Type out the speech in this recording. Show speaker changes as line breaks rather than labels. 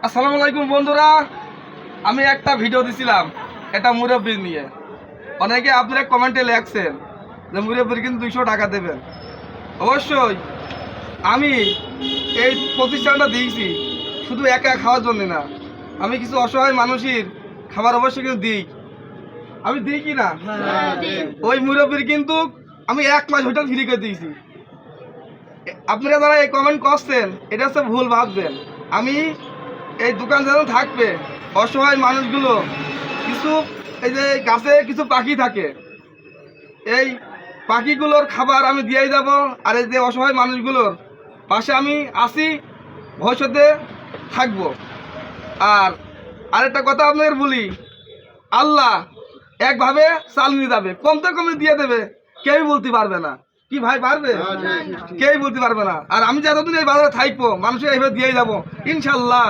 আসসালামু আলাইকুম বন্ধুরা, আমি একটা ভিডিও দিছিলাম এটা মুরব্বির নিয়ে। অনেকে আপনারা কমেন্টে লেখছেন যে মুরব্বির কিন্তু 200 টাকা দেবেন। অবশ্যই আমি এই প্রতিষ্ঠানটা দিয়েছি শুধু একা খাওয়ার জন্য না, আমি কিছু অসহায় মানুষের খাবার অবশ্যই কিন্তু দিই। আমি দিই কি না? ওই মুরব্বির কিন্তু আমি 1 মাস হোটেল ফ্রি করে দিয়েছি। আপনারা যারা এই কমেন্ট করছেন এটা হচ্ছে ভুল ভাবছেন। আমি এই দোকান যেন থাকবে, অসহায় মানুষগুলো কিছু, এই যে গাছে কিছু পাখি থাকে, এই পাখিগুলোর খাবার আমি দিয়েই যাব। আর এই যে অসহায় মানুষগুলোর পাশে আমি আসি, ভবিষ্যতে থাকবো। আর আরেকটা কথা আপনাদের বলি, আল্লাহ একভাবে চালিয়ে যাবে, কমতে কমে দিয়ে দেবে, কেউই বলতে পারবে না। কি ভাই পারবে? কেউই বলতে পারবে না। আর আমি যতদিন এই বাজারে থাকবো মানুষের এইভাবে দিয়েই যাবো ইনশাল্লাহ।